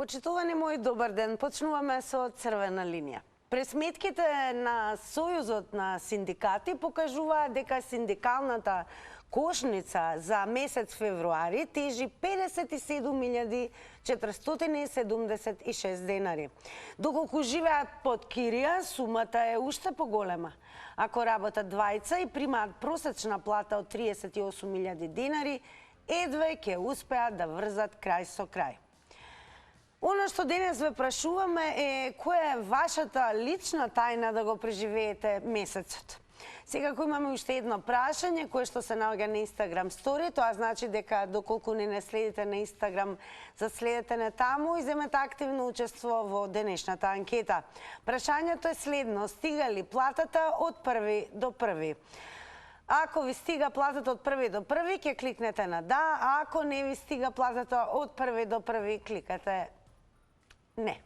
Почитувани мои, добар ден. Почнуваме со црвена линија. Пресметките на Сојузот на синдикати покажуваат дека синдикалната кошница за месец февруари тежи 57.476 денари. Доколку живеат под кирија, сумата е уште поголема. Ако работат двајца и примаат просечна плата од 38.000 денари, едве ќе успеат да врзат крај со крај. Оно што денес ве прашуваме е која е вашата лична тајна да го преживеете месецот. Секако имаме уште едно прашање кое што се наоѓа на Instagram Story. Тоа значи дека доколку не следите на Instagram, заследете не таму и земете активно учество во денешната анкета. Прашањето е следно: стига ли платата од први до први? Ако ви стига платата од први до први, ќе кликнете на да, а ако не ви стига платата од први до први, кликате не.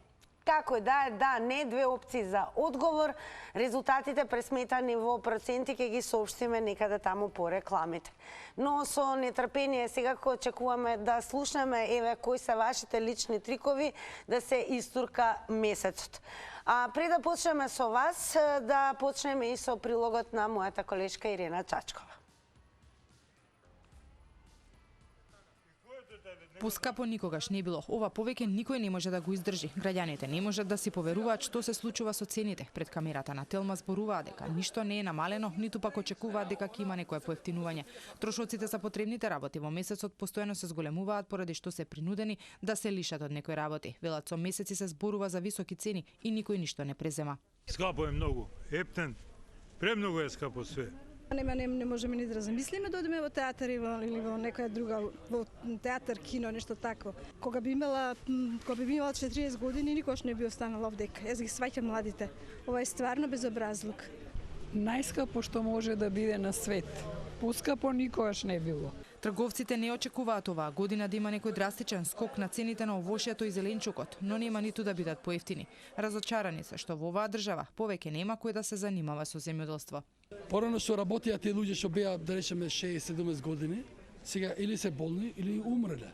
Како е да, не, две опции за одговор. Резултатите пресметани во проценти ќе ги соопштиме некаде таму по рекламите. Но со нетрпение секако очекуваме да слушнеме еве кои се вашите лични трикови да се истурка месецот. А пред да почнеме со вас, да почнеме и со прилогот на мојата колешка Ирена Чачкова. Поскапо никогаш не било. Ова повеќе никој не може да го издржи. Граѓаните не можат да си поверуваат што се случува со цените. Пред камерата на Телма зборуваат дека ништо не е намалено, ниту пак очекуваат дека ќе има некое поевтинување. Трошоците за потребните работи во месецот постојано се зголемуваат поради што се принудени да се лишат од некои работи. Велат со месеци се зборува за високи цени и никој ништо не презема. Скапо е многу. Ептен, премногу е скапо све. Не можеме ни да размислиме да одиме во театар или во некоја друга, во театар, кино, нешто тако. Кога би имала 40 години, никош не би останала овдека. Јас ги сваќам младите. Ова е стварно безобразлук. Најскапо што може да биде на свет. Поскапо никогаш не било. Трговците не очекуваат оваа година да има некој драстичен скок на цените на овошјето и зеленчукот, но нема ниту да бидат поевтини. Разочарани се што во оваа држава повеќе нема кој да се занимава со земјоделство. Порано што работеа тие луѓе што беа, да речеме, 60-70 години, сега или се болни или умреле.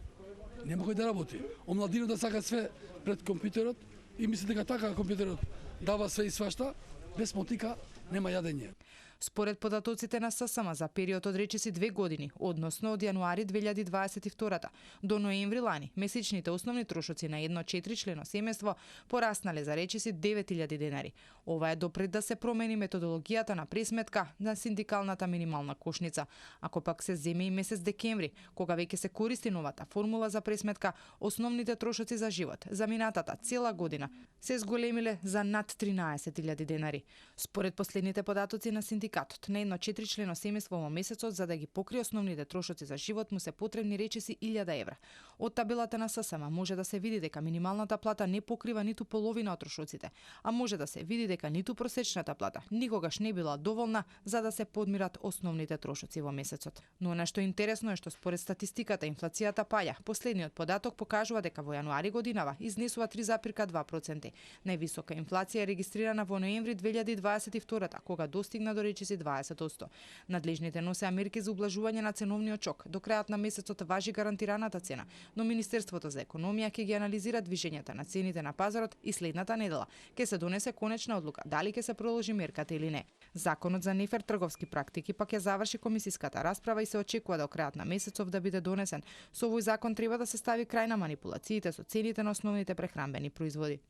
Нема кој да работи. Омладината сака све пред компјутерот и мисли дека така компјутерот дава све и свашта, без мотика нема јадење. Според податоците на ССМ за период од речиси 2 години, односно од јануари 2022 до ноември лани, месечните основни трошоци на едно 4-члено семејство пораснале за речиси 9.000 денари. Ова е допред да се промени методологијата на пресметка на синдикалната минимална кошница. Ако пак се земе и месец декември, кога веќе се користи новата формула за пресметка, основните трошоци за живот за минатата цела година се зголемиле за над 13.000 денари. Според последните податоци на синдикатот, на едно 4-члено семејство во месецот за да ги покрие основните трошоци за живот му се потребни речиси 1.000 евра. Од табелата на ССМ може да се види дека минималната плата не покрива ниту половина од трошоците, а може да се види дека ниту просечната плата никогаш не била доволна за да се подмират основните трошоци во месецот. Но нешто интересно е што според статистиката инфлацијата паѓа. Последниот податок покажува дека во јануари годинава изнесува 3,2%. Највисока инфлација е регистрирана во ноември 2022 кога достигна до речиси 20%. Надлежните носе мерки за ублажување на ценовниот шок. До крајот на месецот важи гарантираната цена, но Министерството за економија ќе ги анализира движењата на цените на пазарот и следната недела ќе се донесе конечна одлука дали ќе се продолжи мерката или не. Законот за нефер трговски практики пак ќе заврши комисиската расправа и се очекува до крајот на месецов да биде донесен. Со овој закон треба да се стави крај на манипулациите со цените на основните прехранбени производи.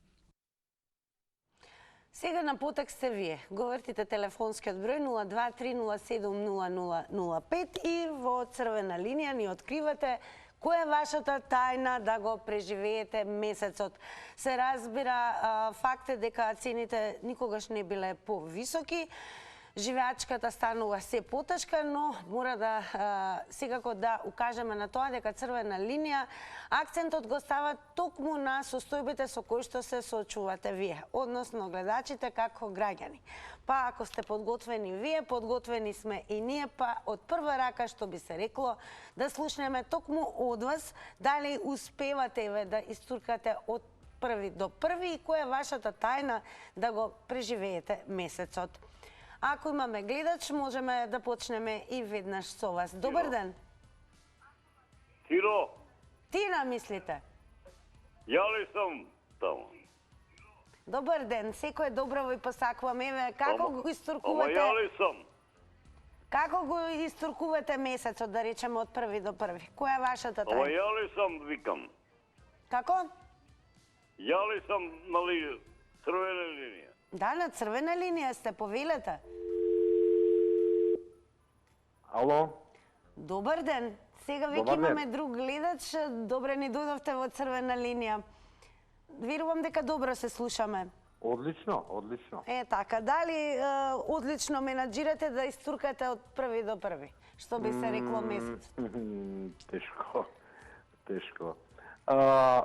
Сега на потек сте вие. Го вртите телефонскиот број 023070005 и во црвена линија ни откривате која е вашата тајна да го преживеете месецот. Се разбира, факт е дека цените никогаш не биле повисоки. Живеачката станува се потешка, но мора да секако да укажеме на тоа дека црвена линија акцентот го става токму на состојбите со кои што се соочувате вие, односно гледачите како граѓани. Па ако сте подготвени вие, подготвени сме и ние, па од прва рака што би се рекло да слушнеме токму од вас дали успевате да истуркате од први до први и која е вашата тајна да го преживеете месецот. Ако имаме гледач, можеме да почнеме и веднаш со вас. Добар ден. Тино. Тина, мислите? Јали сум таму. Добар ден, секој добро ви посакувам. Еве, како го Ама истуркувате? јали сум. Како го истуркувате месецот, да речеме од први до први? Која е вашата Ама тајна? јали сум, викам. Како? Јали сум на црвена линија. Да, на црвена линија сте, повелете. Ало, Добар ден. Сега веќе Добар ден. имаме друг гледач. Добре ни дојдовте во црвена линија. Верувам дека добро се слушаме. одлично, одлично. Е, така. Дали одлично менаџирате да истуркате од први до први? Што би се рекло месец? Тешко, тешко.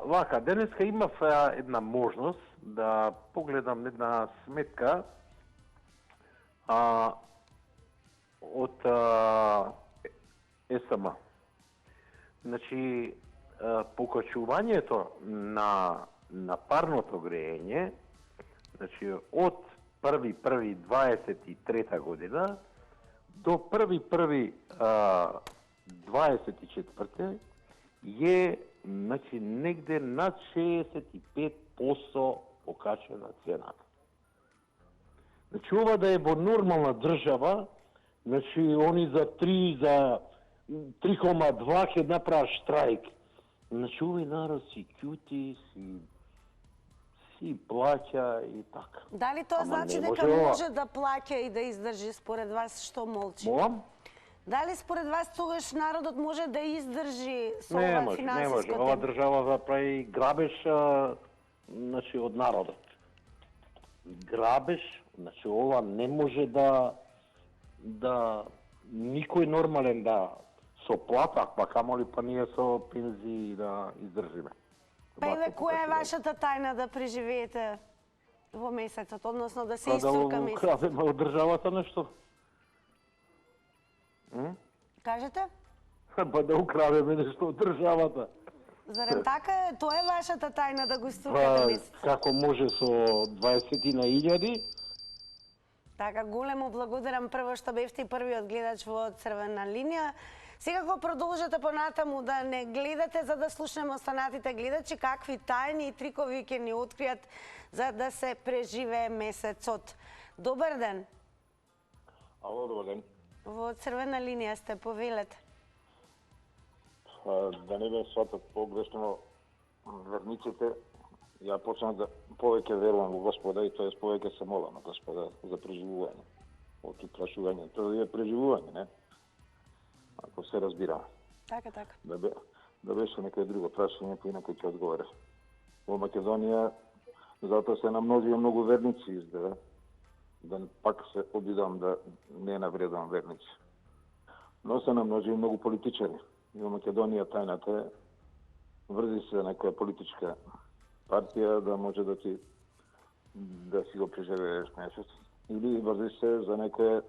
Вака, денеска имав една можност да погледам една сметка од СМ. Значи, покачувањето на парното грејење, значи од 1.1.23 година до 1.1.24 е значи негде над 65% покачена цената. Значи ова да е во нормална држава, значи они за 3,2 ќе направат штрајк. Значи овој народ си кјути, си плаќа и така. Дали тоа Ама значи не дека може ова. може да плаќа и да издржи според вас, што молчи? Молам? Дали според вас тогаш народот може да издржи со Не ова може, не може. финансиско Ова темпо? држава да прави грабеж значи од народот. Грабеж, значи ова не може да никој нормален да со плата, па камоли па ние со пензии да издржиме. Па еве, Вако која е покачување. вашата тајна да преживеете во месецот, односно да се Па да истурка месец? украдеме од државата нешто. Кажете? Па да украдеме нешто од државата. Зарем така е, тоа е вашата тајна да го истуркате Па месец? како може со 20.000? Така, големо благодарам прво што бевте и првиот гледач во црвена линија. Секако продолжете понатаму да не гледате за да слушнеме останатите гледачи какви тајни и трикови ќе ни откријат за да се преживее месецот. Добар ден. Ало, добар ден. Во црвена линија сте, повелете. Да не бе сватат погрешно верниците, ја почнав да повеќе верувам во Господа и тоа повеќе се молам на Господа за преживување. Од прашување, тоа е преживување, не? Ако се разбира. Така, така. Да беше некој друго прашање, поинаку ќе одговора. Во Македонија затоа се намножија многу верници да пак се обидам да не навредам верници. Но се намножи многу политичари. И во Македонија тајната е врзи се некоја политичка партија да може да си го преживееш месец. Или врзи се за некоја,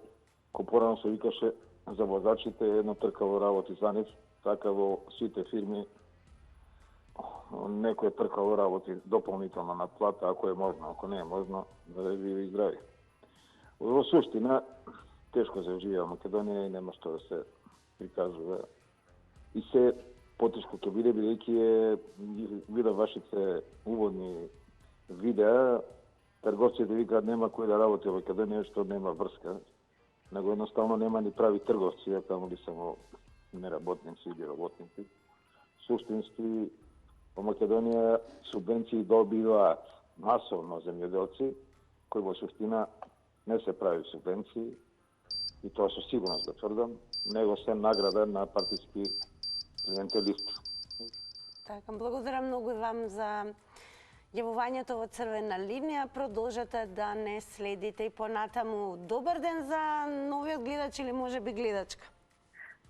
ко порано се викаше за возачите едно тркаво работи за нив, така во сите фирми некој тркаво работи дополнително на плата, ако е можно, ако не е можно, да ви здрави. Во суштина, тешко се живее во Македонија и нема што да се прикажува. И се потешко ќе биде, бидејќи вида вашите уводни видеа, трговците викаат нема кој да работи во Македонија, што нема врска. Него едноставно нема ни прави трговци, а камо ли само неработници или работници. Суштински, во Македонија субвенции добиваат масовно земјоделци, кои во суштина не се прави субвенции, и тоа со сигурност да тврдам, него се награда на партиски клиентелисти. Така, благодарам многу и вам за јавувањето во црвена линија. Продолжете да не следите и понатаму. Добар ден за новиот гледач или може би гледачка.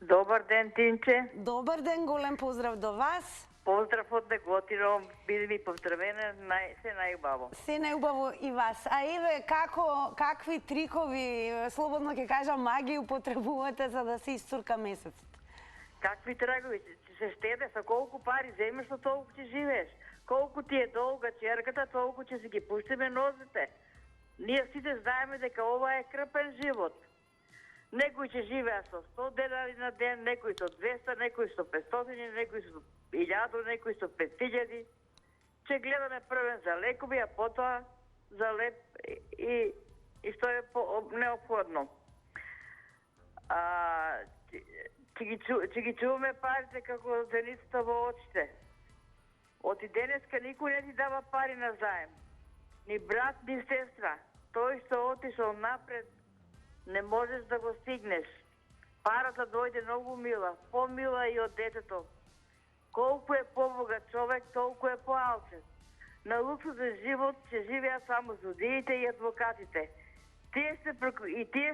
Добар ден, Тинче. Добар ден, голем поздрав до вас. Поздрав од Неготино, биде ми поздравена, се најубаво. Се најубаво и вас. А еве, какви трикови, слободно ќе кажам, магии употребувате за да се истурка месецот? Какви трагови? Се штеде, со колку пари земеш, со толку ќе живееш. Колку ти е долга черката, толку ќе си ги пуштиме нозите. Ние сите знаеме дека ова е крпен живот. Некои ќе живеат со 100 денари на ден, некои со 200, некои со 500, некои со 1000, некои со 5000. ќе гледаме првен за лекови, а потоа за леп и што е неопходно. Ќе ги чуваме парите како зеницата во очите. Оти денеска никој не ти дава пари на заем. Ни брат, ни сестра. Тој што отишол напред, не можеш да го стигнеш. Парата дојде многу мила, помила и од детето. Колку е побогат човек, толку е поалчен. На луксузен живот ќе живеат само судиите и адвокатите. Тие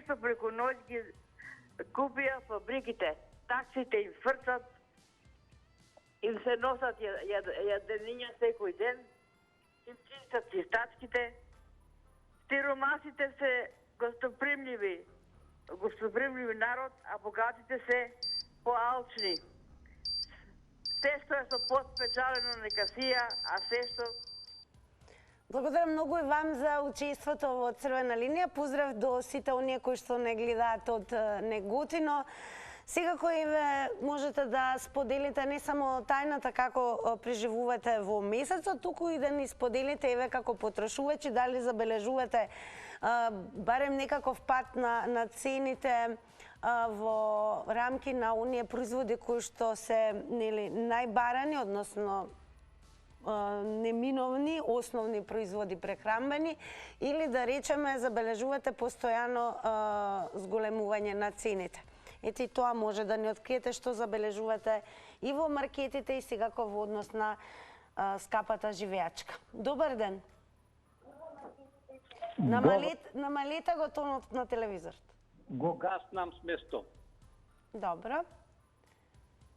што преку ноќ ги купија фабриките, таксите им фрцат, им се носат јадениња секој ден, им чистат чистачките. Сиромасите се гостопримливи народ, а богатите се поалчни. Се што е со подпечалено нека сија, а се што... Благодарам многу и вам за учеството во Црвена линија. Поздрав до сите оние кои што не гледаат од Неготино. Секако еве можете да споделите не само тајната како преживувате во месецот, туку и да ни споделите еве како потрошувачи дали забележувате барем некаков пат на цените во рамки на оние производи кои што се најбарани, односно неминовни, основни производи прехранбени, или да речеме забележувате постојано зголемување на цените. Ете и тоа може да ни откриете што забележувате и во маркетите и секако во однос на скапата живеачка. Добар ден. Намалете го тонот на телевизорот. Го гаснам с место. Добро.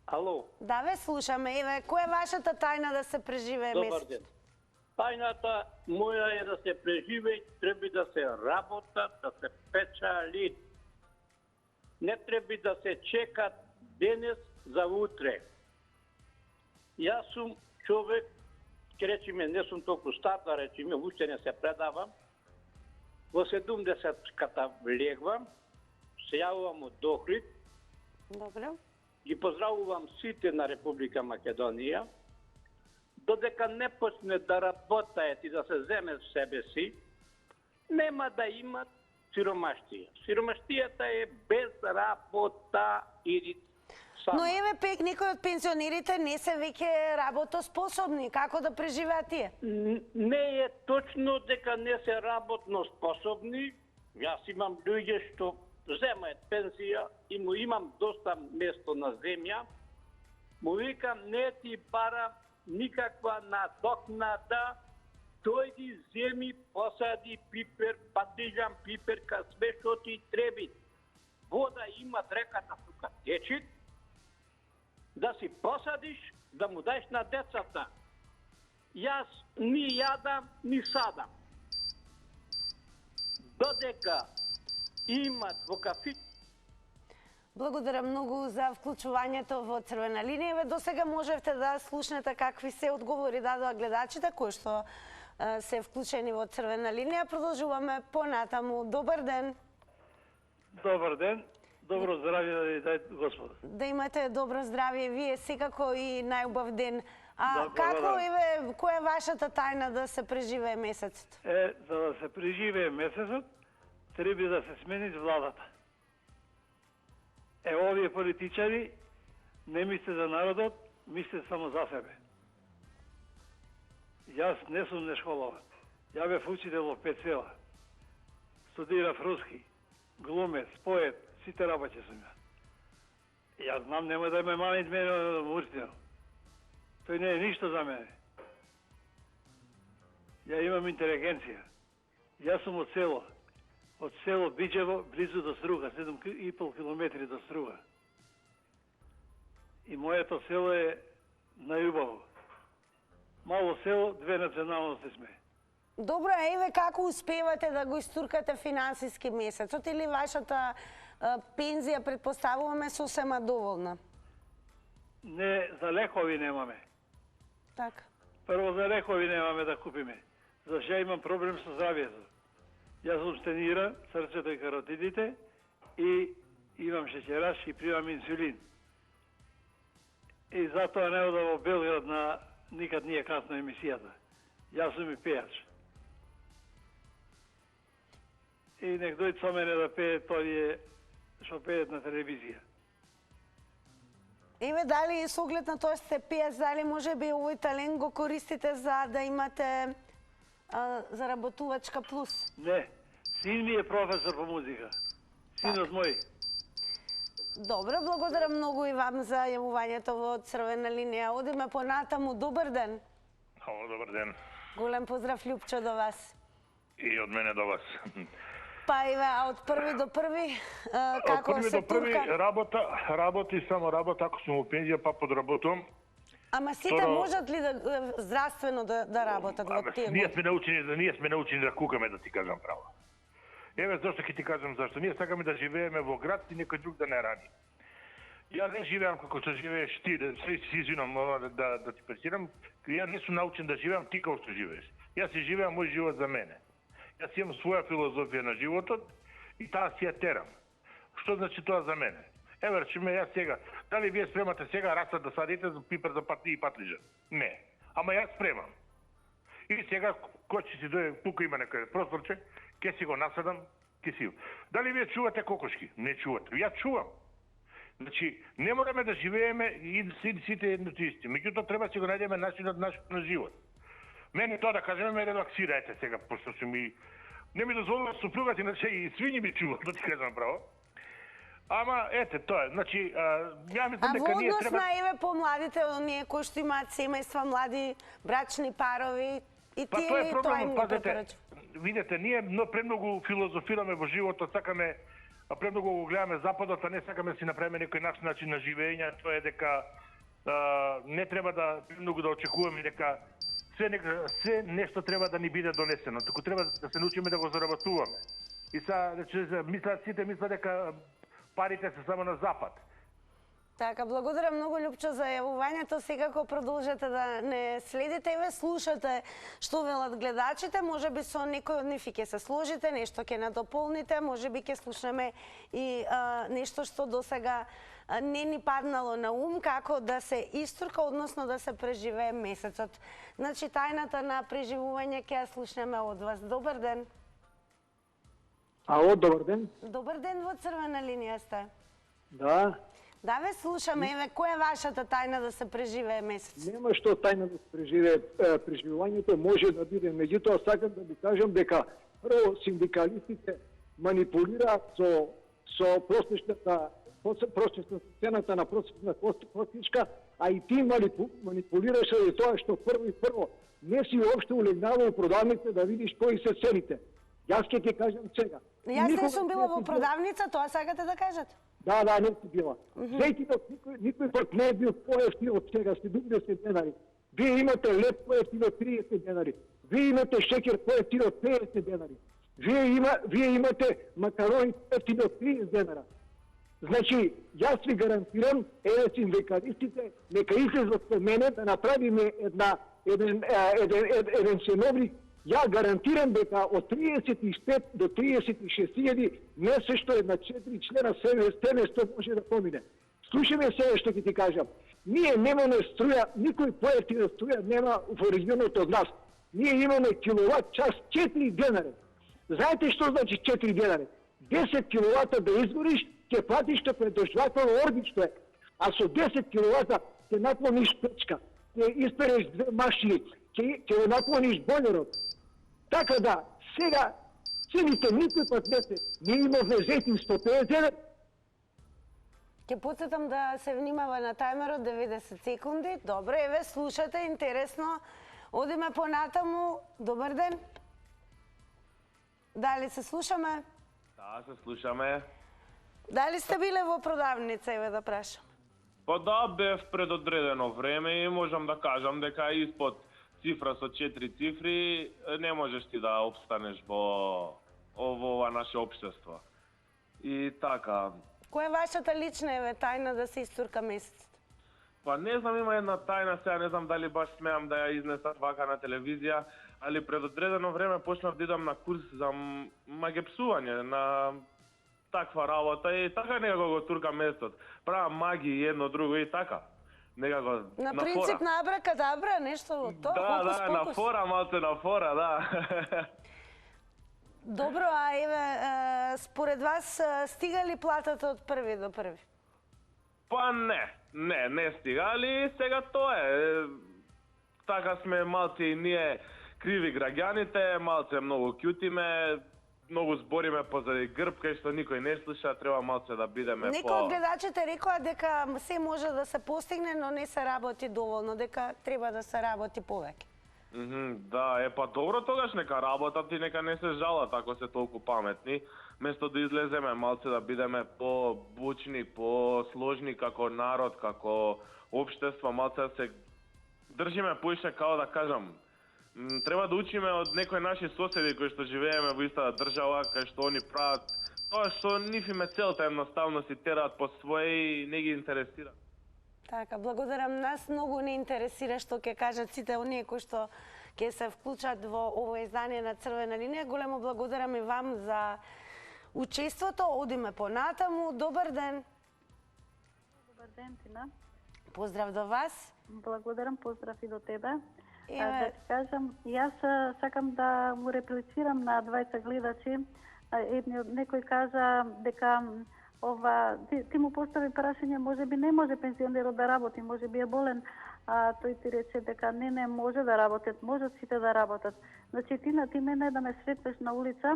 Ало. Да, ве слушаме. Еве, која е вашата тајна да се преживее месец? Добар ден. Тајната моја е да се преживее, треба да се работа, да се печали. Не треба да се чека денес за утре. Јас сум човек, ке речеме, не сум толку стар, да речеме, уште не се предавам. Во 70-ката влегвам, се јавувам од Охрид. Добро. Ги поздравувам сите на Република Македонија. Додека не почне да работаат и да се земе в себе си, нема да имат сиромаштија. Сиромаштијата е без работа или сама. Но еве пек некои од пензионерите не се веќе работоспособни. Како да преживеат тие? Не е точно дека не се работно способни. Јас имам луѓе што земаат пензија и му имам доста место на земја. Му викам, не ти бара никаква надокнада, дојди, земи, посади пипер, патиџан, пиперка, све што ти треби. Вода има, реката тука течи, да си посадиш, да му даеш на децата. Јас ни јадам, ни садам. Додека имат во кафит. Благодарам многу за вклучувањето во Црвена линија. Еве досега можевте да слушнете какви се одговори дадоа гледачите кои што се вклучени во Црвена линија. Продолжуваме понатаму. Добар ден. Добар ден. Добро здравје да ви дај Господ. Да имате добро здравје вие, секако и најубав ден. Да, како еве која е вашата тајна да се преживее месецот? За да се преживее месецот, треба да се смени владата. Овие политичари не мисле за народот, мисле само за себе. Јас не сум нешколован. Ја бев учител во 5 села. Студирав руски, глумец, поет, сите работи сум ја. Јас знам, нема да ме мамит мене од Муртино. Тој не е ништо за мене. Ја имам интелигенција. Јас сум од село. Од село Биџево, близу до Струга, 7,5 километри до Струга. И моето село е најубаво. Мало село, 2 националности сме. Добро, еве како успевате да го истуркате финансиски месецот или вашата пензија, предпоставуваме, сосема доволна? Не, за лекови немаме. Така. Прво за лекови немаме да купиме. Зашто ја имам проблем со здравјето. Јас сум стенира, срцето и каротидите и имам шеќераш и примам инсулин. И затоа не одам во Белград никад nije kasno емисијата. Јас сум и пејач. И нек дојде со мене да пее тој што пеят на телевизија. Еве, дали с оглед на тоа сте пеец, дали може би овој талент го користите за да имате заработувачка плюс? Не, син ми е професор по музика. Синот мој. Добро, благодарам многу и вам за јавувањето во Црвена линија. Одиме понатаму. Добар ден. Добар ден. Голем поздрав, Лјупчо, до вас. И од мене до вас. Па еве, а од први до први, како Од први се до први турка? работи само работа, ако сум у пензија па подработувам. Ама сите можат ли да здравствено да работат во тие Ние години? сме научени да кукаме, да ти кажам право. Еве зашто ќе ти кажам зашто. Ние сакаме да живееме во град и некој друг да не ради. Ја не живеам како што живееш ти, си извинам да ти пресирам, ја не сум научен да живеам ти како што живееш. Јас си живеам мој живот за мене. Јас имам своја филозофија на животот и таа си ја терам. Што значи тоа за мене? Еве, речеме јас сега, дали вие спремате сега раса да садите за пипер за патли и патлиџа? Не. Ама јас спремам. И сега кој ќе си дојде, тука има некој просторче, ќе си го насадам, ќе си. Дали вие чувате кокошки? Не чувате. Јас чувам. Значи, не мораме да живееме и сите едното исти. Меѓутоа треба си го најдеме начинот на живот. Мене тоа да кажеме ме релаксирајте сега, пошто се ми не ми дозволува супругата, иначе и свињи ми чуват, да ти кажам право. Ама ете тоа, значи ја мислам дека ние во однос треба на еве помладите, оние кои што имаат семејства, млади брачни парови, и Па тие тоа е ли тоа им проблемот, го пазете. препорачувате? Видете, ние премногу филозофираме во животот, сакаме премногу го гледаме западот, а не сакаме да си направиме некој наш начин на живење, тоа е дека не треба да премногу да очекуваме дека се нешто треба да ни биде донесено, туку треба да се научиме да го заработуваме. И сите мислат дека парите се само на запад. Така, благодарам многу, Лјупчо, за јавувањето. Секако продолжете да не следите и ве слушате што велат гледачите. Може би со некој од нив ќе се сложите, нешто ќе надополните, може би ќе слушнеме и нешто што досега не ни паднало на ум, како да се истурка, односно да се преживее месецот. Значи, тајната на преживување ќе ја слушнеме од вас. Добар ден. Ало, добар ден. Добар ден, во Црвена линија сте. Да. Да ве слушаме, еве, која е вашата тајна да се преживее месец? Нема што тајна да се преживее. Преживувањето може да биде, меѓутоа сакам да ви кажам дека прво синдикалистите манипулираат со просечната цената на просечна костичка, а и ти манипулираш и тоа што прво не си уопште улегнава у продавница да видиш кои се цените. Јас ќе ти кажам сега. Јас не сум била во продавница, тоа сакате да кажете? Да, не си била. Зејтинот никој пат не е бил поевтин од сега 70 денари. Вие имате леп поевтин од 30 денари. Вие имате шекер поевтин од 50 денари. Вие имате макарони поевтин од 30 денара. Значи, јас ви гарантирам, еве синдикалистите, нека излезат со мене да направиме еден ценовник. Ја гарантирам дека од 35 до 36 хиljadi месечно на 4 члена семејство може да помине. Слушаме се што ќе ти кажам. Ние немаме струја, никој поевтина струја нема во регионот од нас. Ние имаме киловат час 4 денари. Знаете што значи 4 денари? 10 киловата да изгориш, ќе платиш како дожвателно орбичко е. А со 10 киловата ќе наклониш печка, ќе испереш 2 машини, ќе наклониш бојлерот. Така да, сега, цените никој пат не се, ние имаме зетин 150. Ќе подсетам да се внимава на тајмерот 90 секунди. Добро, еве, слушате, интересно. Одиме понатаму. Добар ден. Дали се слушаме? Да, се слушаме. Дали сте биле во продавница, еве да прашам? Па да, бев пред одредено време и можам да кажам дека испод цифра со 4 цифри не можеш ти да обстанеш во ова наше општество. И така. Која е вашата лична еве тајна да се истурка месецот? Па не знам, има една тајна, сега не знам дали баш смеам да ја изнесат вака на телевизија, али пред одредено време почнав да идам на курс за магепсување, на таква работа и така некако го туркам месецот. Правам магии едно друго и така. некако На принцип на абракадабра, нешто од тоа, Да, на фора, малце на фора, да. Добро, а еве, според вас, стига ли платата од први до први? Па не стигали, сега тоа е. Така сме малце и ние криви граѓаните, малце многу кјутиме, многу збориме позади грб, кај што никој не слуша, треба малце да бидеме Некои од гледачите рекоа дека се може да се постигне, но не се работи доволно, дека треба да се работи повеќе. Да, па добро тогаш нека работат и нека не се жалат ако се толку паметни. Место да излеземе малце да бидеме по-бучни, по-сложни како народ, како општество, малце да се држиме поише, као да кажам, треба да учиме од некои наши соседи кои што живееме во истата држава, кај што они прават тоа што нив им е целта, едноставно си тераат по своje и не ги интересира. Така, благодарам. Нас многу не интересира што ќе кажат сите оние кои што ќе се вклучат во ово издание на Црвена линија. Големо благодарам и вам за учеството. Одиме понатаму. Добар ден. Добар ден, Тина. Поздрав до вас. Благодарам, поздрав и до тебе. Да ти кажам, јас сакам да му реплицирам на двајца гледачи. Некој кажа дека ти му постави прашање, може би не може пензионерот да работи, може би е болен, тој ти рече дека не може да работат, можат сите да работат. Значи ти мене да ме сретнеш на улица,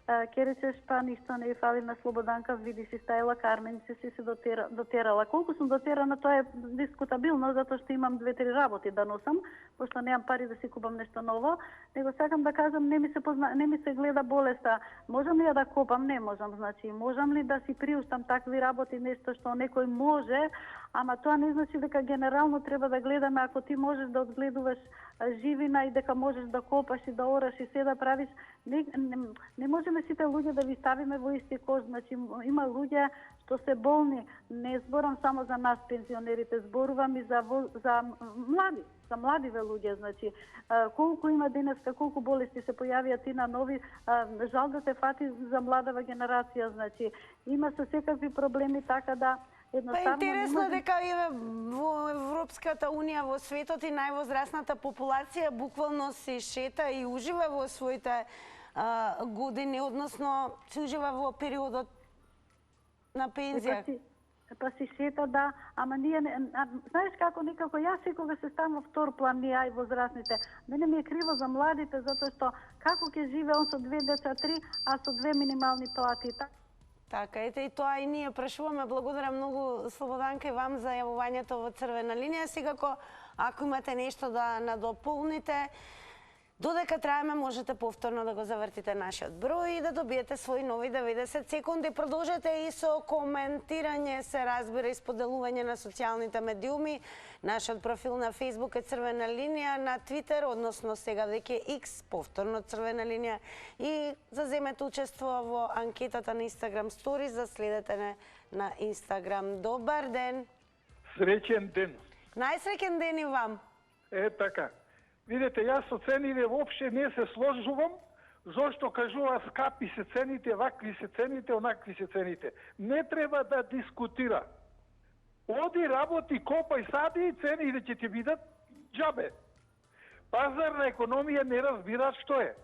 ќе речеш па ништо не фали на Слободанка, види си стајала карменици, си се дотерала. Колку сум дотерана, тоа е дискутабилно, затоа што имам 2-3 работи да носам, пошто немам пари да си купам нешто ново, него сакам да кажам, не ми се гледа болеста. Можам ли ја да копам? Не можам, значи. Можам ли да си приуштам такви работи, нешто што некој може, ама тоа не значи дека генерално треба да гледаме, ако ти можеш да одгледуваш живина и дека можеш да копаш и да ораш и се да правиш, не можеме сите луѓе да ви ставиме во исти кош. Значи, има луѓе што се болни. Не зборам само за нас, пензионерите, зборувам и за младиве луѓе. Значи, колку има денеска, колку болести се појавија ти на нови, жал да се фати за младава генерација. Значи, има се секакви проблеми, така да Па интересно дека во Европската Унија, во светот и највозрасната популација буквално се шета и ужива во своите години, односно се ужива во периодот на пензија. Па си шета, да, ама ние, знаеш како некако, јас секога се ставам во втор план, ние ај возрастните. Мене ми е криво за младите, затоа што како ќе живе он со 2 деца, 3, а со 2 минимални плати. Така, ете и тоа и ние прашуваме. Благодарам многу, Слободанка, и вам за јавувањето во Црвена линија. Секако, ако имате нешто да надополните, додека траеме, можете повторно да го завртите нашиот број и да добиете своји нови 90 секунди. Продолжете и со коментирање, се разбира, и споделување на социјалните медиуми. Нашиот профил на Facebook е Црвена линија, на Twitter, односно сега веќе X, повторно Црвена линија, и заземете учество во анкетата на Instagram Stories, за следете на Instagram. Добар ден! Среќен ден! Најсреќен ден и вам! Така. Видете, јас со цените воопште не се сложувам, зашто кажува скапи се цените, вакви се цените, онакви се цените. Не треба да дискутира. Оди, работи, копај, сади и цените ќе ти бидат џабе. Пазарна економија не разбира што е.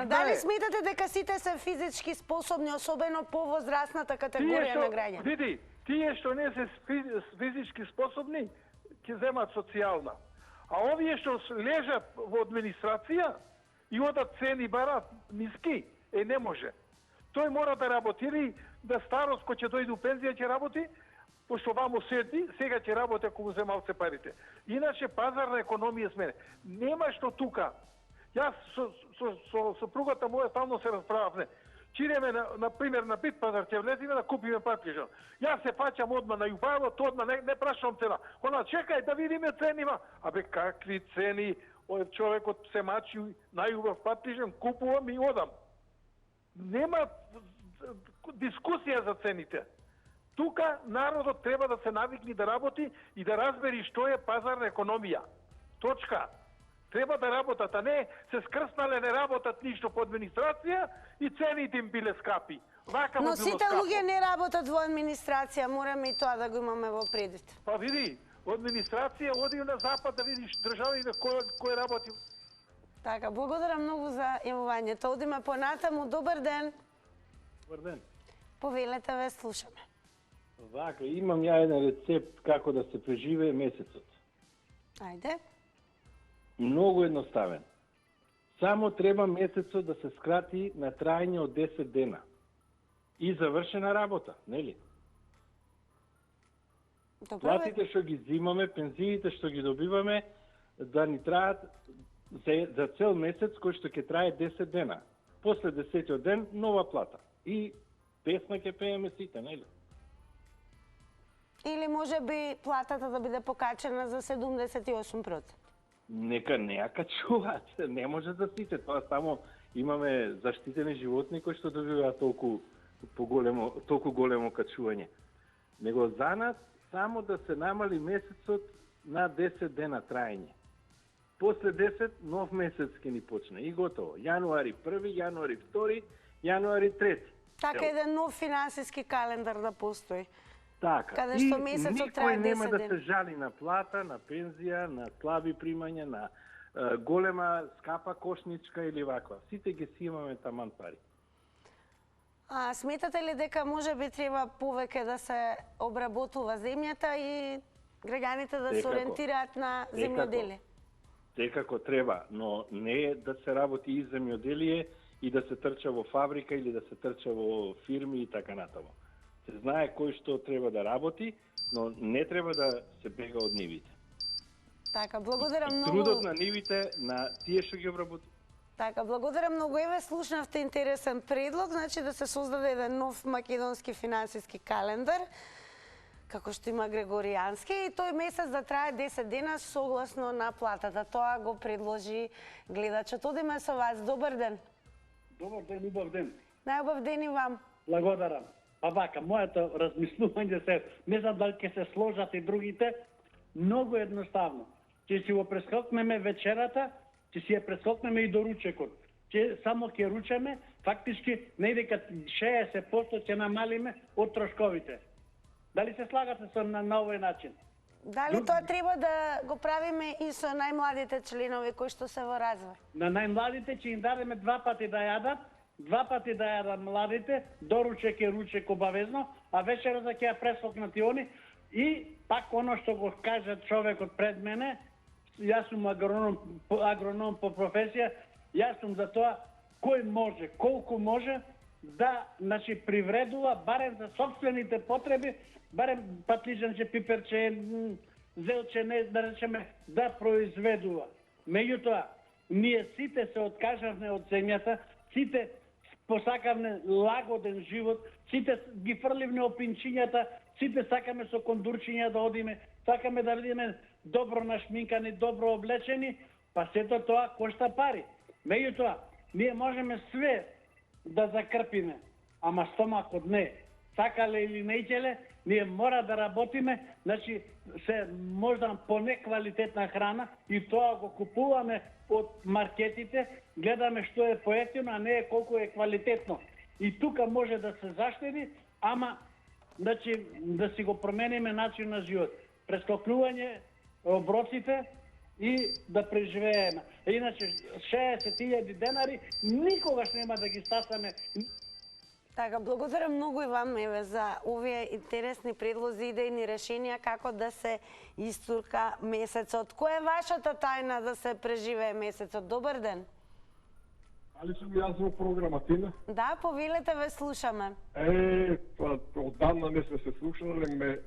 Дали сметате дека сите се физички способни, особено по возрастната категорија на граѓани? Види, тие што не се физички способни, ќе земат социјална. А овие што лежат во администрација и одат цени барат ниски, не може. Тој мора да работи или да старост кој ќе дојде у пензија ќе работи, пошто вамо седи, сега ќе работи ако му земалце парите. Иначе пазарна економија сме. Нема што тука. Јас со сопругата моја стално се расправавме. Чидеме, на пример, на Бит пазар ќе влеземе да купиме патижан. Јас се фаќам одма на Јубаево, то одма не прашувам цена. Она, чекај да видиме ценима. Абе, какви цени? Човекот се мачи најубав патижан, купувам и одам. Нема дискусија за цените. Тука народот треба да се навикни да работи и да разбери што е пазарна економија. Точка. Треба да работат, а не се скрснале, не работат ништо по администрација и цените им биле скапи. Вака но сите луѓе не работат во администрација, мораме и тоа да го имаме во предвид. Па види, администрација оди на запад да видиш држави на кој работи. Така, благодарам многу за јавувањето. Одиме понатаму. Добар ден. Добар ден. Повелете, ве слушаме. Вака, имам ја еден рецепт како да се преживее месецот. Ајде. Многу едноставен. Само треба месецот да се скрати на трајање од 10 дена. И завршена работа, нели? Платите што ги зимаме, пензиите што ги добиваме, да ни траат за цел месец кој што ќе трае 10 дена. После 10-тиот ден нова плата. И песна ќе пееме сите, нели? Или може би платата да биде покачена за 78%. Нека не ја качуваат, не може за сите. Тоа само имаме заштитени животни кои што добиваат толку големо качување. Него за нас само да се намали месецот на 10 дена траење. После 10 нов месец ќе ни почне и готово. Јануари 1, јануари 2, јануари 3. Така еден нов финансиски календар да постои. Така. Каде што месецот трае 10 дена. Никој нема да се жали на плата, на пензија, на слаби примања, на голема скапа кошничка или ваква. Сите ги си имаме таман пари. А сметате ли дека може би треба повеќе да се обработува земјата и граѓаните да се ориентираат на земјоделие? Секако треба, но не е да се работи и земјоделие и да се трча во фабрика или да се трча во фирми и така натаму. Се знае кој што треба да работи, но не треба да се бега од нивите. Така, благодарам многу. Трудот на нивите, на тие што ги обработуваат. Така, благодарам многу. Еве, слушнавте интересен предлог, значи да се создаде еден нов македонски финансиски календар, како што има Грегоријански, и тој месец да трае 10 дена согласно на платата. Тоа го предложи гледачот. Одиме со вас. Добар ден. Добар ден, убав ден. Најубав ден и вам. Благодарам. Па вака, моето размислување се, не знам дали ќе се сложат и другите, многу едноставно. Ќе си го прескокнеме вечерата, ќе си ја прескокнеме и до ручекот. Ќе само ќе ручаме, фактички не дека 60% ќе намалиме од трошковите. Дали се слагате со на овој начин? Дали тоа треба да го правиме и со најмладите членови кои што се во развој? На најмладите ќе им дадеме 2 пати да јадат, 2 пати да јадат младите, доручек и ручек обавезно, а вечера ќе ја прескокнат и они. И пак оно што го кажа човекот пред мене, јас сум агроном по професија, јас сум за тоа кој може, колку може да привредува барем за сопствените потреби, барем патлижанче, пиперче, зелче, не да речеме, да произведува. Меѓутоа, ние сите се откажавме од земјата, сите посакавме лагоден живот, сите ги фрливме опинчињата, сите сакаме со кондурчиња да одиме, сакаме да видиме добро нашминкани, добро облечени, па сето тоа кошта пари. Меѓутоа, ние можеме све да закрпиме, ама стомакот не. Сакале или не ќеле, ние мора да работиме, значи се можда по неквалитетна храна и тоа го купуваме од маркетите, гледаме што е поевтино, а не е колку е квалитетно. И тука може да се заштеди, ама значи да си го промениме начин на живот. Прескокнување оброците и да преживееме. Иначе 60.000 денари никогаш нема да ги стасаме. Така, благодарам многу и вам, еве, за овие интересни предлози, идејни решенија како да се истурка месецот. Која е вашата тајна да се преживее месецот? Добар ден. Али сум јас во програматина? Да, повелете, ве слушаме. Оддавна не сме се слушале,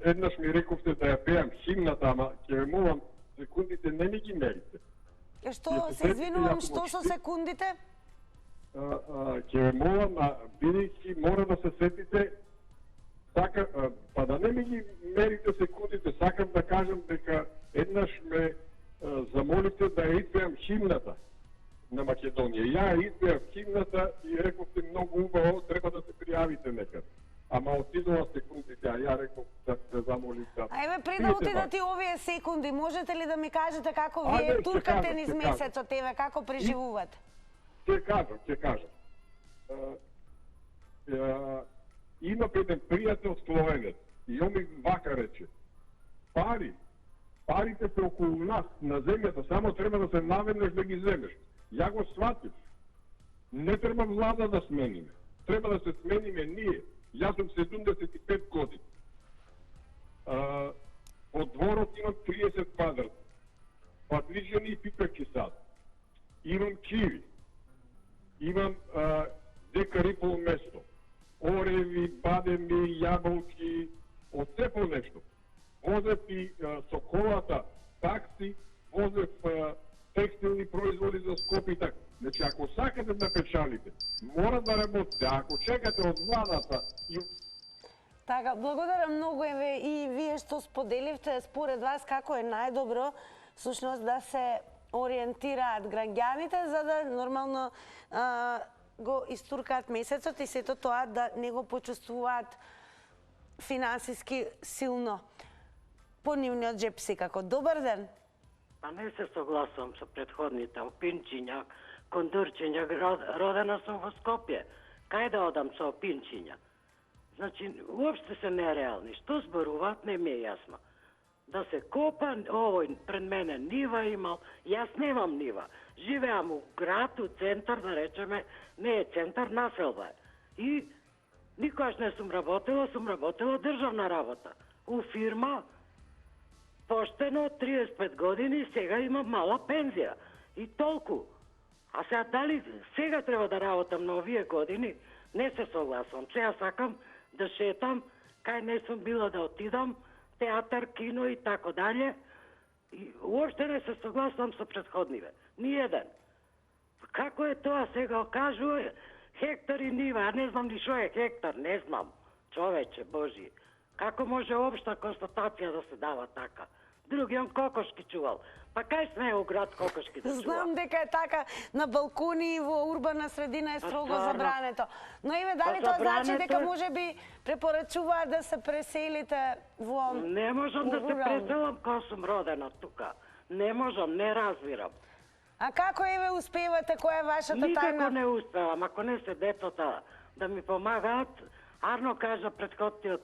еднаш ми рековте да ја пеам химната, ама ќе ме молам, секундите не ми ги мерите. Што, се извинувам, што со секундите? Ќе ме молам, бидејќи мора да се сетите, па да не ми ги мерите секундите, сакам да кажам дека еднаш ме замолите да ја испеам химната на Македонија. Ја испеав химната и рековте многу убаво, треба да се пријавите некад. Ама отидува секундите, а ја реков да се замолим да... Еве, пред да отидат и овие секунди, можете ли да ми кажете како вие туркате низ месецот, еве, како преживувате? Ќе кажам. Има еден пријател словенец и он ми вака рече. пари. Парите се околу нас, на земјата, само треба да се наведнеш да ги земеш. Ја го сватив. Не треба влада да смениме. Треба да се смениме ние. Јас сум 75 години. Од дворот имам 30 квадрат. Патличени и пипеки сад. Имам киви. Имам декар и пол место. Ореви, бадеми, јаболки, од се по нешто. Возев и со колата, такси, возев текстилни производи за Скопје и така. Значи, ако сакате да печалите, мора да работите. Ако чекате од владата и... Така, благодарам многу, еве, и вие што споделивте според вас како е најдобро всушност да се ориентираат граѓаните за да нормално го истуркаат месецот и сето тоа да не го почувствуваат финансиски силно по нивниот джеп секако. Добар ден. Па не се согласувам со претходните опинчиња, кондурчиња, родена сум во Скопје. Кај да одам со опинчиња? Значи, уопште се нереални. Што зборуваат, не ми е јасно. Да се копа, овој пред мене нива имал, јас немам нива. Живеам у град, у центар, да речеме, не е центар, населба е. И никогаш не сум работела државна работа. У фирма, поштено, 35 години, сега имам мала пензија. И толку. А сега дали сега треба да работам на овие години, не се согласувам. Сега сакам да шетам, кај не сум била да отидам, театар, кино и тако далje. И уопште не се согласувам со претходниве. Ниједен. Како е тоа сега кажува хектари нива, а не знам ни шо е хектар, не знам. Човече Божи. Како може општа констатација да се дава така? Други он кокошки чувал. Па кај сме у град кокошки да чува? Знам дека е така на балкони во урбана средина е строго забрането. Но еве дали тоа значи дека можеби препорачуваат да се преселите во... Не можам да се преселам кога сум родена тука. Не можам, не разбирам. А како еве успевате, која е вашата тајна? Никако не успевам, ако не се децата да ми помагаат. Арно кажа предходниот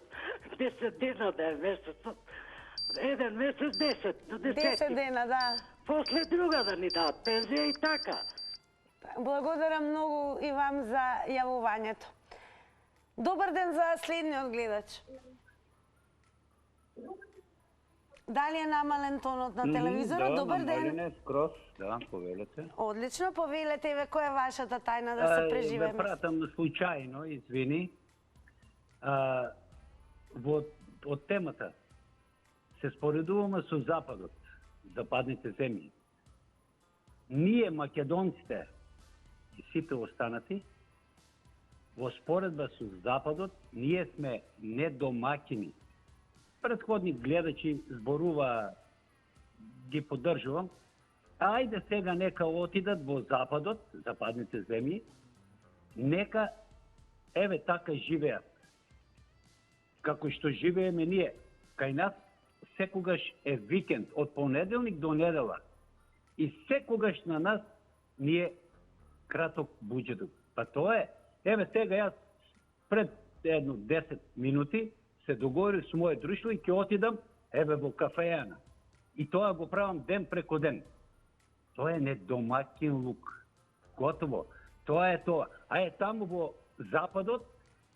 10 дена да е месецот. Еден месец 10 до 10 дена, да. После друга да ни дадат пензија и така. Благодарам многу и вам за јавувањето. Добар ден за следниот гледач. Дали е намален тонот на телевизорот? Добар ден. Намален е скроз, да, повелете. Одлично, повелете, еве, која е вашата тајна да се преживеме? Ме пратам случајно, извини. Од темата се споредуваме со Западот, западните земји. Ние, македонците и сите останати, во споредба со Западот, ние сме недомакини. Претходни гледачи зборува, ги поддржувам. Ајде сега нека отидат во Западот, западните земји, нека, еве така живеат. Како што живееме ние, кај нас секогаш е викенд, од понеделник до недела. И секогаш на нас ни е краток буџеток. Па тоа е. Еве сега јас пред едно 10 минути се договорив со моје друштво и ќе отидам еве во кафејана. И тоа го правам ден преко ден. Тоа е недомакин лук. Готово. Тоа е тоа. А е таму во Западот,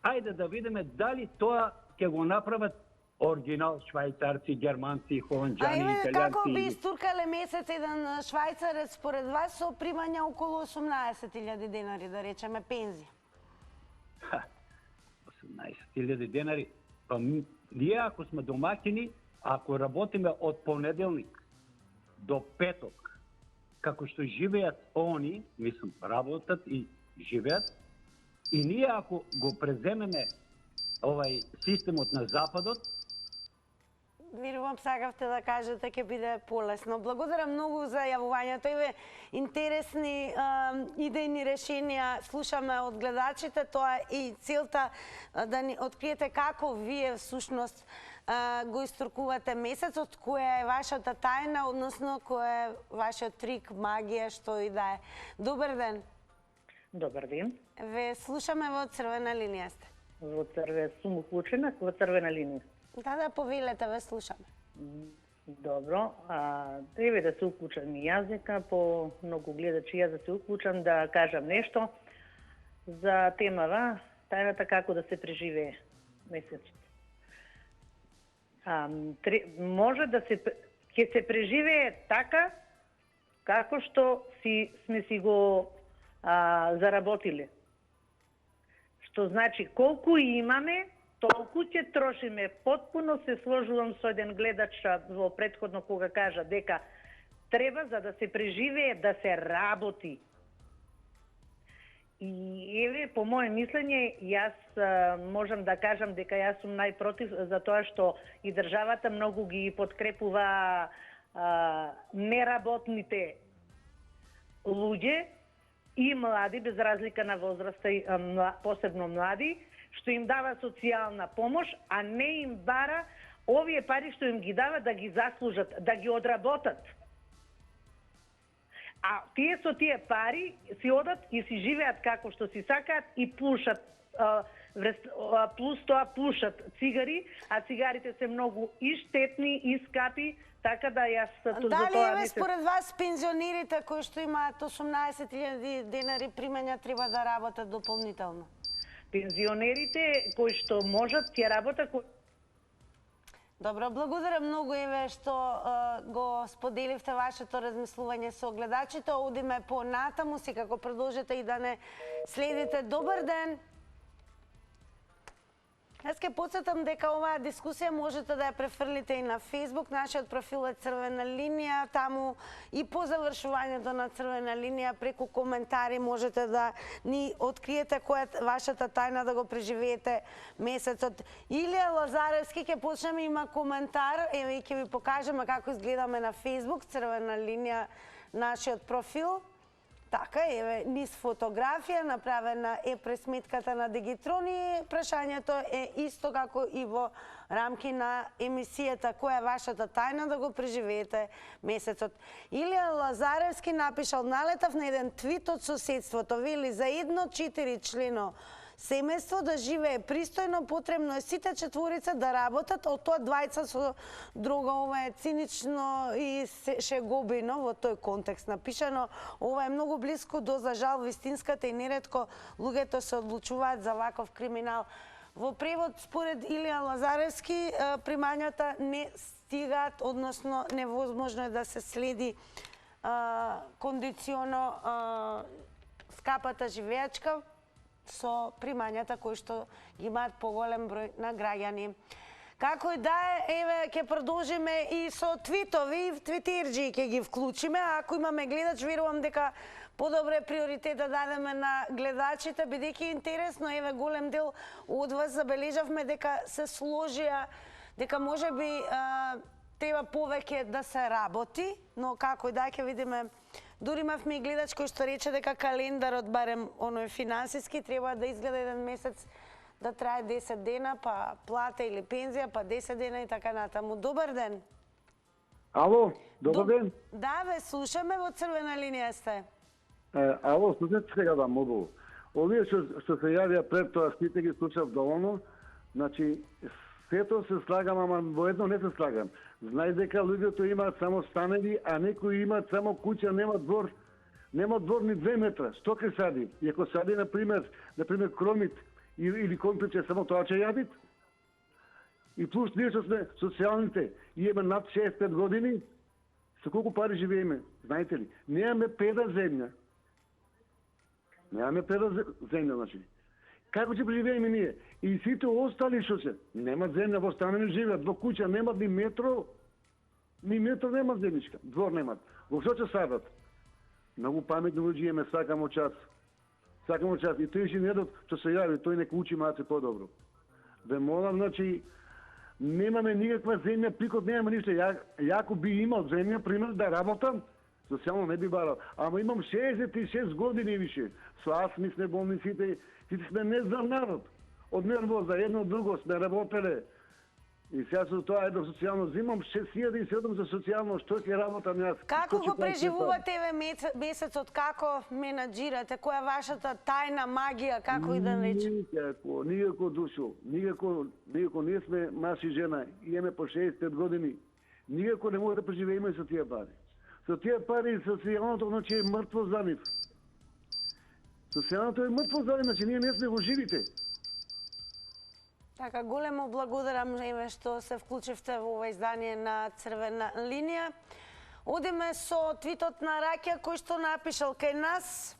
ајде да видиме дали тоа ќе го направат оригинал швајцарци, германци, холанџани, италијанци. А како би истуркале месец еден швајцарец според вас со примања околу 18.000 денари, да речеме, пензија? 18.000 денари. Па ние ако сме домакини, ако работиме од понеделник до петок, како што живеат они, мислам, работат и живеат, и ние ако го преземеме овај системот на Западот, Верувам, сакавте да кажете, ќе биде полесно. Благодарам многу за јавувањето. Еве, интересни идејни решенија слушаме од гледачите. Тоа и целта да ни откриете како вие всушност го истркувате месецот, која е вашата тајна, односно кој е вашиот трик, магија, што и да е. Добар ден. Добар ден. Ве слушаме во црвена линија сте. Во црвена сум уклучена, во црвена линија. Да, повелете, ве слушаме. Добро, еве да се уклучам и јас дека по многу гледачи јас да се уклучам да кажам нешто за темава, тајната како да се преживее месецот. Може да ќе се преживее така како што сме си го заработиле. Што значи колку имаме, толку ќе трошиме. Потпуно се сложувам со еден гледач во претходно кога кажа дека треба за да се преживее да се работи. И еве, по моје мислење, јас можам да кажам дека јас сум најпротив за тоа што и државата многу ги подкрепува неработните луѓе и млади, без разлика на возраста, посебно млади, што им дава социјална помош, а не им бара овие пари што им ги дава да ги заслужат, да ги одработат. А тие со тие пари си одат и си живеат како што си сакаат и пушат, плюс тоа пушат цигари, а цигарите се многу и штетни и скапи, така да јас за тоа Дали еве според вас пензионерите кои што имаат 18.000 денари примања треба да работат дополнително? Пензионерите кои што можат ќе работат. Добро, благодарам многу еве што го споделивте вашето размислување со гледачите. Одиме по натаму, секако продолжете и да не следите. Добар ден. Јас ќе потсетам дека оваа дискусија можете да ја префрлите и на Facebook. Нашиот профил е Црвена линија. Таму и по завршувањето на Црвена линија преку коментари можете да ни откриете која е вашата тајна да го преживеете месецот. Илија Лазаревски ќе почнеме, има коментар. Еве и ќе ви покажеме како изгледаме на Facebook. Црвена линија нашиот профил. Така, еве, низ фотографија, направена е пресметката на Дигитрон и прашањето е исто како и во рамки на емисијата. Која е вашата тајна да го преживеете месецот? Илија Лазаревски напишал: налетав на еден твит од соседството, вели за едно 4 члено семејство да живее пристојно, потребно е сите четворица да работат, од тоа двајца со друга. Ова е цинично и шегобино во тој контекст напишано. Ова е многу близко до, за жал, вистинската и неретко луѓето се одлучуваат за ваков криминал. Во превод, според Илија Лазаревски, примањата не стигаат, односно невозможно е да се следи кондиционо скапата живеачка со примањата кои што ги имаат поголем број на граѓани. Како и да е, еве, ќе продолжиме и со твитови, твитерџи ќе ги вклучиме. Ако имаме гледач, верувам дека подобро е приоритет да дадеме на гледачите, бидејќи е интересно, еве, голем дел од вас забележавме дека се сложија, дека можеби треба повеќе да се работи, но како и да ќе видиме. Дури имавме и гледач кој што рече дека календарот, барем оној финансиски, треба да изгледа еден месец да трае 10 дена, па плата или пензија, па 10 дена и така натаму. Добар ден. Ало, добар ден. Да, ве слушаме, во Црвена линија сте. Ало, слушате сега да могу. Овие што се јавија пред тоа, сите ги слушав доволно. Значи, сето се слагам, ама во едно не се слагам. Знај дека луѓето имаат само станеви, а некои имаат само куќа, нема двор ни 2 метра. Што ке сади? И ако сади, например кромит или компиче, само тоа ќе јадит. И плюс ние што сме социјалните, имаме над 65 години, со колку пари живееме, знаете ли? Немаме педа земја. Немаме педа земја, значи. Како ќе преживееме ние? И сите остали што се, немат земја, во станени живеат, во куќа немат ни метро немат земјичка, двор немат. Во што ќе садат? Многу паметни луѓе имаме, сакамо час. И тој инженерот што се јави, тој нека учи малце подобро. Ве молам, значи, немаме никаква земја, пикот немаме ништо. Јако би имал земја, пример, да работам, социјално не би барал. Ама имам 66 години више. Со астми сме болни сите сме незнам народ. Од нервоза, едно од друго сме работеле. И сега со тоа едно социјално зимам 6.700 за социјално, што ќе работам јас? Како го преживувате еве месецот, како менаџирате, која е вашата тајна магија, како и да речем? Никако душо, никако не сме маж и жена, имаме по 65 години. Никако не може да преживееме со тие пари. Со тие пари социјалното значи е мртво за нив. Социјалното е мртво за нив, значи ние не сме во живите. Така, големо благодарам еве што се вклучивте во ова издание на Црвена линија. Одиме со твитот на Раќа кој што напишал кај нас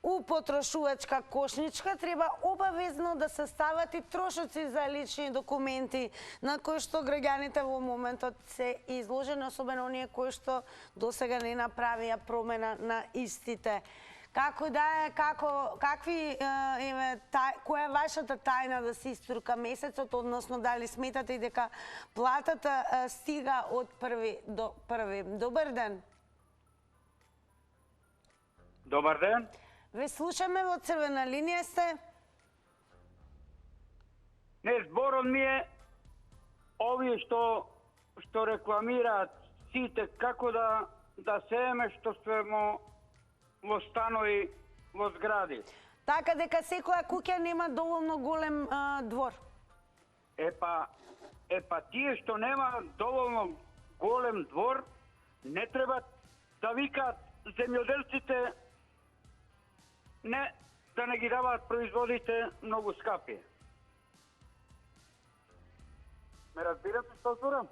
у потрошувачка кошничка треба обавезно да се стават и трошоци за лични документи на кои што граѓаните во моментот се изложени, особено оние кои што досега не направија промена на истите. Како да е, која е вашата тајна да се истурка месецот, односно дали сметате и дека платата стига од први до први? Добар ден. Добар ден. Ве слушаме, во Црвена линија сте. Не, зборот ми е овие што рекламираат сите како да сееме што сме во станови, во згради. Така дека секоја куќа нема доволно голем двор. Епа тие што нема доволно голем двор, не треба да викаат земјоделците да не ги даваат производите многу скапи. Ме разбирате што зборам?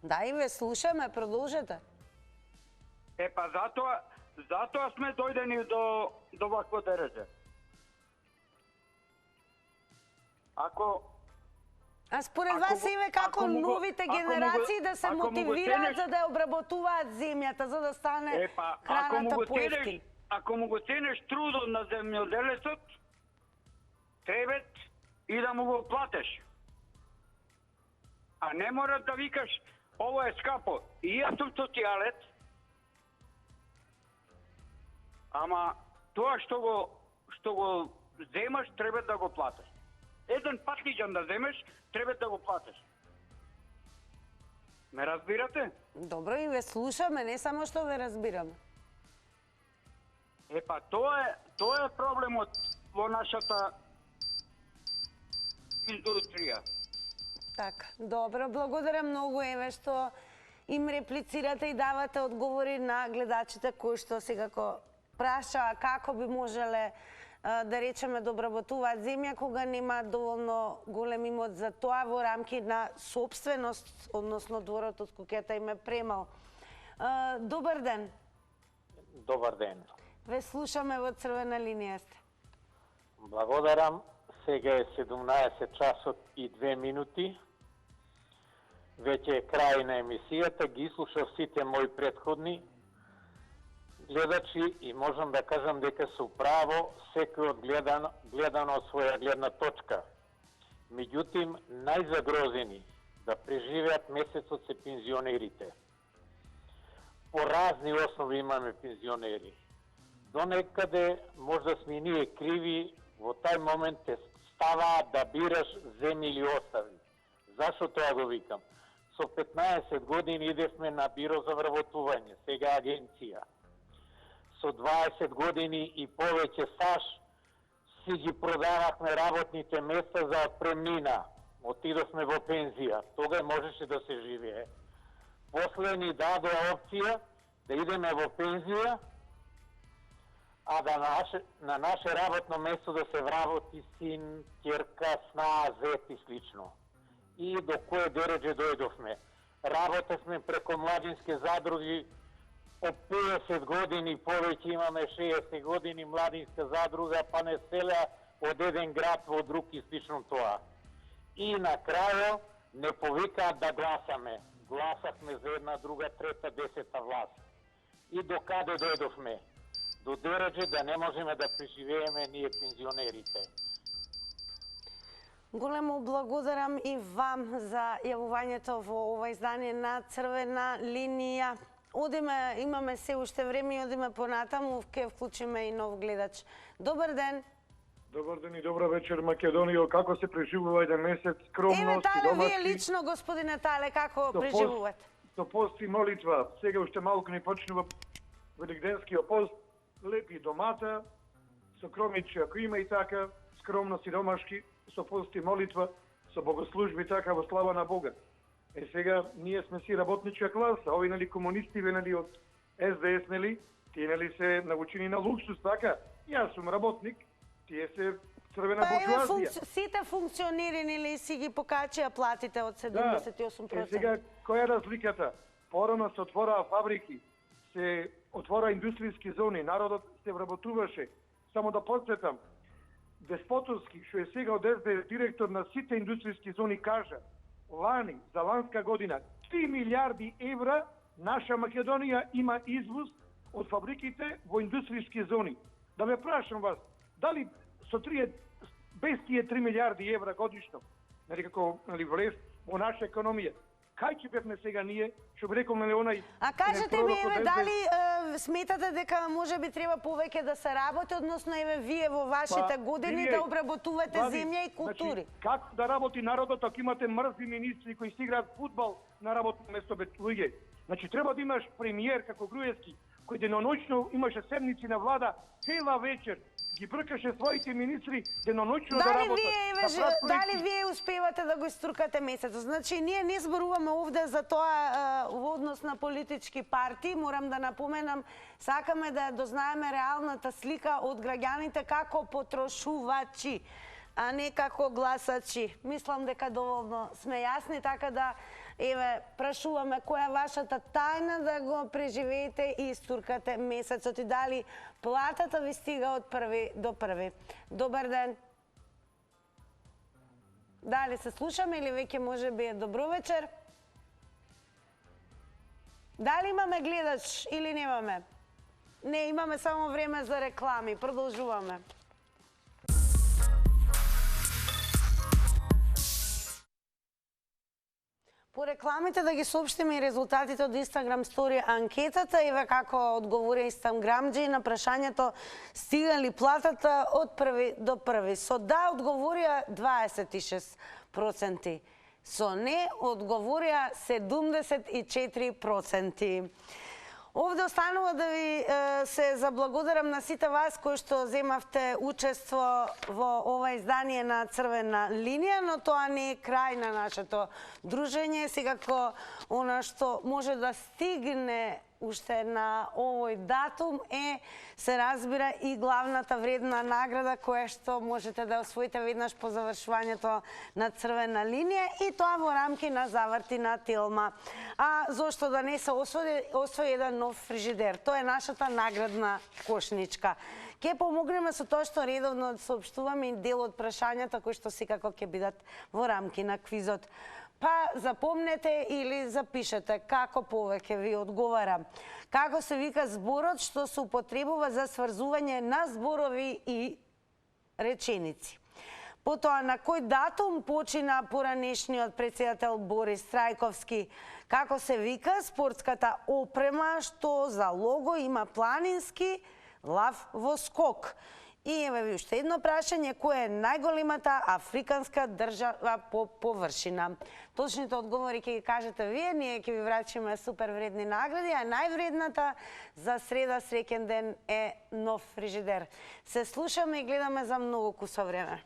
Да, и ве слушаме, продолжете. Епа затоа сме дојдени до вакво дереже. А според вас еве како новите генерации да се мотивираат за да обработуваат земјата, за да стане храната поевтина? Ако му го ценеш трудот на земјоделецот, треба и да му го платеш. А не мора да викаш ово е скапо. И јас сум социјалец, ама тоа што го земаш треба да го платиш. Еден патлиџан да земеш, треба да го платиш. Ме разбирате? Добро, и ве слушаме, не само што ве разбираме. Епа, тоа е проблемот во нашата индустрија. Така, добро, благодарам многу еве што им реплицирате и давате одговори на гледачите кои што секако прашаа како би можеле да речеме да обработуваат земја кога нема доволно голем имот за тоа во рамки на собственост, односно дворот од куќата им е премал. Добар ден. Добар ден. Ве слушаме, во Црвена линија сте. Благодарам. Сега е 17 часот и 2 минути. Веќе е крај на емисијата. Ги слушав сите мои предходни гледачи и можам да кажам дека со право секој од гледано од своја гледна точка. Меѓутоа, најзагрозени да преживеат месецот се пензионерите. По разни основи имаме пензионери. До некаде можда сме ние криви, во тај момент те ставаат да бираш земи или остави. Зашо тоа го викам? Со 15 години идевме на биро за вработување, сега агенција. Со 20 години и повеќе стаж си ги продавахме работните места за отпремнина. Отидовме во пензија, тога можеше да се живее. После ни дадоа опција да идеме во пензија, а да на наше работно место да се вработи син, ќерка, снаа, зет и слично. И до кое дереđe дојдовме. Работевме преко младински задруги, од 50 години и повеќе имаме 60 години младинска задруга, па не селя од еден град во друг и слично тоа. И на крајо не повикаат да гласаме. Гласахме за една, друга, трета, 10-та власт. И до каде дојдовме? До дереđe да не можеме да преживееме ние пензионерите. Големо благодарам и вам за јавувањето во ова издание на Црвена линија. Одиме, имаме се уште време и одиме понатаму, ке вклучиме и нов гледач. Добар ден. Добар ден и добра вечер, Македонија. Како се преживува еден месец? Скромност и домашки? Еве, Тале, вие лично, господине Тале, како преживувате? Со пост и молитва. Сега уште малку ни почнува великденскиот пост. Лепи домата, со кромичи, ако има и така, скромност и домашки, со пост и молитва, со богослужби така во слава на Бога. Сега ние сме си работничка класа, ови нали комунисти, нали од СДС, нали, тие нали се научени на луксус, така. Јас сум работник, тие се црвена буржуазија. Сите функционери нели си ги покачија платите од 78%. Сега која е разликата? Порано се отвораа фабрики, се отвора индустријски зони, народот се вработуваше. Само да подсетам, Деспотовски, што е сега од СДС директор на сите индустријски зони, кажа, лани, за ланска година, 3 милиарди евра наша Македонија има извоз од фабриките во индустријски зони. Да ме прашам вас, дали без тие 3 милиарди евра годишно, нали како влез во наша економија, кај ќе бевме сега ние, што би рекол на онај... А кажете ми, дали сметате дека можеби треба повеќе да се работи, односно вие во вашите години да обработувате земја и култури? Значи, како да работи народот ако имате мрзви министри кои си играат фудбал на работно место без луѓе? Значи, треба да имаш премиер како Груевски, кој деноноќно имаше седници на влада, цела вечер ги бркаше своите министри деноноќно да работат. Дали вие успевате да го иструкате месецот? Значи, ние не зборуваме овде за тоа во однос на политички партии. Морам да напоменам, сакаме да дознаеме реалната слика од граѓаните како потрошувачи, а не како гласачи. Мислам дека доволно сме јасни, така да прашуваме која е вашата тајна да го преживеете и истуркате месецот и дали платата ви стига од први до први. Добар ден. Дали се слушаме или веќе може би е добро вечер? Дали имаме гледач или немаме? Не, имаме само време за реклами. Продолжуваме. По рекламите да ги соопштиме и резултатите од Инстаграм стори анкетата, еве како одговори инстаграмџи на прашањето стига ли платата од први до први. Со да одговорија 26%, со не одговорија 74%. Овде останува да ви се заблагодарам на сите вас кои што земавте учество во ова издание на Црвена линија, но тоа не е крај на нашето дружење. Секако, она што може да стигне уште на овој датум се разбира и главната вредна награда која што можете да освоите веднаш по завршувањето на Црвена линија и тоа во рамки на Заврти на Телма. А зошто да не се освои еден нов фрижидер? Тоа е нашата наградна кошничка. Ке помогнеме со тоа што редовно соопштуваме и дел од прашањата кои што секако ќе бидат во рамки на квизот. Па запомнете или запишете како повеќе ви одговара. Како се вика зборот што се употребува за сврзување на зборови и реченици. Потоа, на кој датум почина поранешниот претседател Борис Трајковски? Како се вика спортската опрема што за лого има планински лав во скок? И еве ви уште едно прашање, која е најголемата африканска држава по површина? Точните одговори ќе ги кажете вие, ние ќе ви врачиме супер вредни награди, а највредната за среда среќен ден е нов фрижидер. Се слушаме и гледаме за многу кусо време.